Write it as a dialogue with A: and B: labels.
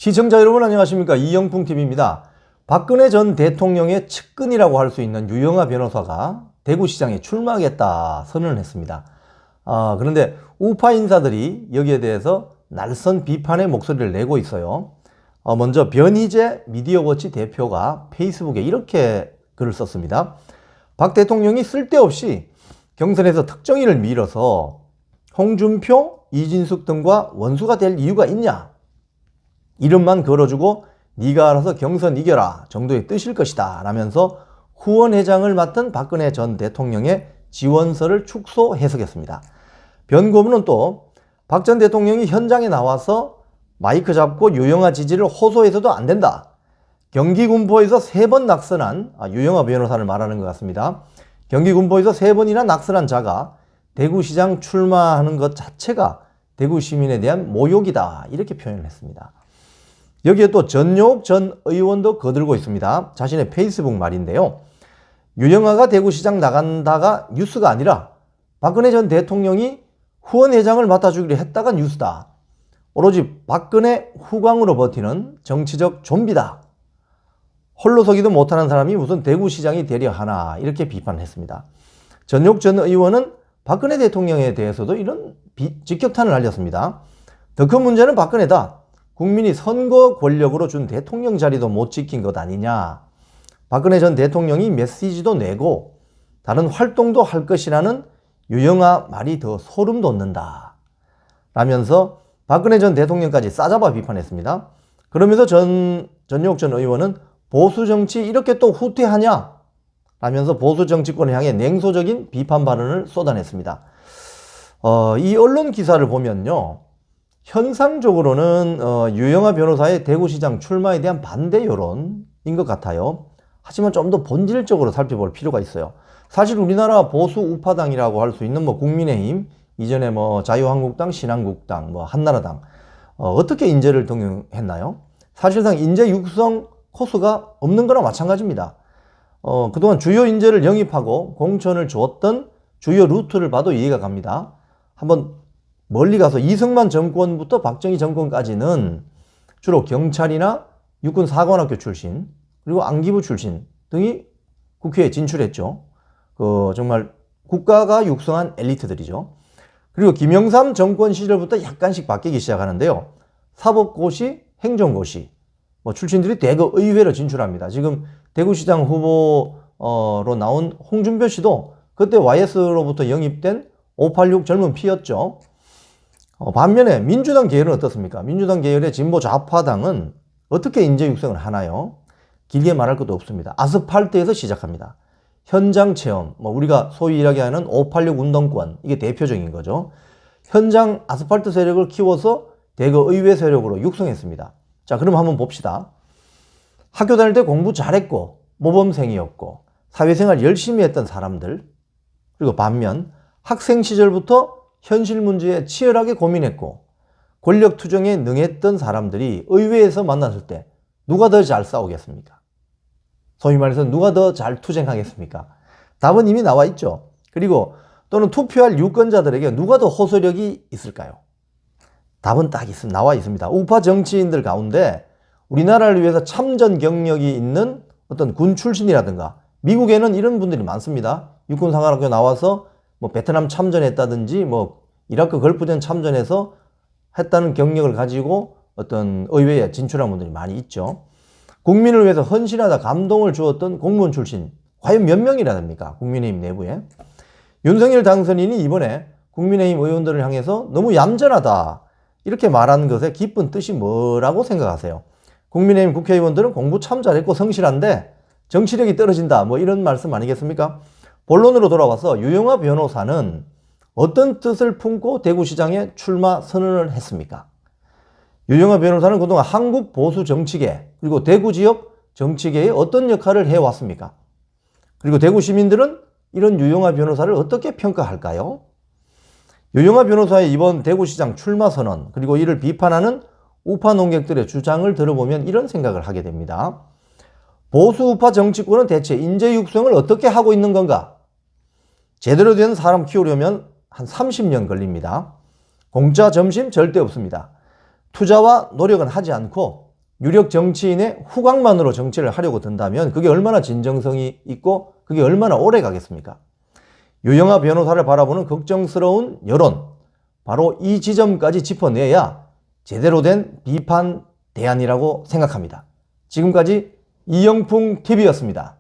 A: 시청자 여러분 안녕하십니까. 이영풍TV입니다. 박근혜 전 대통령의 측근이라고 할 수 있는 유영하 변호사가 대구시장에 출마하겠다 선언을 했습니다. 그런데 우파 인사들이 여기에 대해서 날선 비판의 목소리를 내고 있어요. 먼저 변희재 미디어워치 대표가 페이스북에 이렇게 글을 썼습니다. 박 대통령이 쓸데없이 경선에서 특정인을 밀어서 홍준표, 이진숙 등과 원수가 될 이유가 있냐? 이름만 걸어주고 네가 알아서 경선 이겨라 정도의 뜻일 것이다 라면서 후원회장을 맡은 박근혜 전 대통령의 지원서를 축소 해석했습니다. 변 고문은 또 박 전 대통령이 현장에 나와서 마이크 잡고 유영하 지지를 호소해서도 안 된다. 경기 군포에서 3번 낙선한 유영하 변호사를 말하는 것 같습니다. 경기 군포에서 3번이나 낙선한 자가 대구시장 출마하는 것 자체가 대구 시민에 대한 모욕이다 이렇게 표현을 했습니다. 여기에 또 전용욱 전 의원도 거들고 있습니다. 자신의 페이스북 말인데요. 유영하가 대구시장 나간다가 뉴스가 아니라 박근혜 전 대통령이 후원회장을 맡아주기로 했다가 뉴스다. 오로지 박근혜 후광으로 버티는 정치적 좀비다. 홀로 서기도 못하는 사람이 무슨 대구시장이 되려 하나 이렇게 비판했습니다. 전용욱 전 의원은 박근혜 대통령에 대해서도 이런 직격탄을 날렸습니다. 더 큰 문제는 박근혜다. 국민이 선거 권력으로 준 대통령 자리도 못 지킨 것 아니냐. 박근혜 전 대통령이 메시지도 내고 다른 활동도 할 것이라는 유영하 말이 더 소름 돋는다 라면서 박근혜 전 대통령까지 싸잡아 비판했습니다. 그러면서 전용욱 전 의원은 보수 정치 이렇게 또 후퇴하냐 라면서 보수 정치권을 향해 냉소적인 비판 발언을 쏟아냈습니다. 이 언론 기사를 보면요. 현상적으로는 유영하 변호사의 대구시장 출마에 대한 반대 여론인 것 같아요. 하지만 좀 더 본질적으로 살펴볼 필요가 있어요. 사실 우리나라 보수 우파당이라고 할 수 있는 국민의힘, 이전에 자유한국당, 신한국당, 한나라당 어떻게 인재를 등용했나요? 사실상 인재 육성 코스가 없는 거나 마찬가지입니다. 그동안 주요 인재를 영입하고 공천을 주었던 주요 루트를 봐도 이해가 갑니다. 한번 멀리 가서 이승만 정권부터 박정희 정권까지는 주로 경찰이나 육군사관학교 출신 그리고 안기부 출신 등이 국회에 진출했죠. 정말 국가가 육성한 엘리트들이죠. 그리고 김영삼 정권 시절부터 약간씩 바뀌기 시작하는데요. 사법고시, 행정고시 출신들이 대거 의회로 진출합니다. 지금 대구시장 후보로 나온 홍준표 씨도 그때 YS로부터 영입된 586 젊은 피였죠. 반면에 민주당 계열은 어떻습니까? 민주당 계열의 진보 좌파당은 어떻게 인재 육성을 하나요? 길게 말할 것도 없습니다. 아스팔트에서 시작합니다. 현장 체험, 우리가 소위 이야기하는 586 운동권, 이게 대표적인 거죠. 현장 아스팔트 세력을 키워서 대거 의회 세력으로 육성했습니다. 자, 그럼 한번 봅시다. 학교 다닐 때 공부 잘했고 모범생이었고 사회생활 열심히 했던 사람들, 그리고 반면 학생 시절부터 현실 문제에 치열하게 고민했고 권력 투정에 능했던 사람들이 의회에서 만났을 때 누가 더 잘 싸우겠습니까? 소위 말해서 누가 더 잘 투쟁하겠습니까? 답은 이미 나와 있죠. 그리고 또는 투표할 유권자들에게 누가 더 호소력이 있을까요? 답은 딱 나와 있습니다. 우파 정치인들 가운데 우리나라를 위해서 참전 경력이 있는 어떤 군 출신이라든가 미국에는 이런 분들이 많습니다. 육군사관학교 나와서 베트남 참전했다든지 이라크 걸프전 참전해서 했다는 경력을 가지고 어떤 의회에 진출한 분들이 많이 있죠. 국민을 위해서 헌신하다 감동을 주었던 공무원 출신 과연 몇 명이나 됩니까? 국민의힘 내부에. 윤석열 당선인이 이번에 국민의힘 의원들을 향해서 너무 얌전하다 이렇게 말하는 것의 깊은 뜻이 뭐라고 생각하세요? 국민의힘 국회의원들은 공부 참 잘했고 성실한데 정치력이 떨어진다 이런 말씀 아니겠습니까? 본론으로 돌아와서 유영하 변호사는 어떤 뜻을 품고 대구시장에 출마 선언을 했습니까? 유영하 변호사는 그동안 한국 보수 정치계 그리고 대구 지역 정치계에 어떤 역할을 해왔습니까? 그리고 대구 시민들은 이런 유영하 변호사를 어떻게 평가할까요? 유영하 변호사의 이번 대구시장 출마 선언 그리고 이를 비판하는 우파 논객들의 주장을 들어보면 이런 생각을 하게 됩니다. 보수 우파 정치권은 대체 인재 육성을 어떻게 하고 있는 건가? 제대로 된 사람 키우려면 한 30년 걸립니다. 공짜 점심 절대 없습니다. 투자와 노력은 하지 않고 유력 정치인의 후광만으로 정치를 하려고 든다면 그게 얼마나 진정성이 있고 그게 얼마나 오래 가겠습니까? 유영하 변호사를 바라보는 걱정스러운 여론, 바로 이 지점까지 짚어내야 제대로 된 비판 대안이라고 생각합니다. 지금까지 이영풍TV였습니다.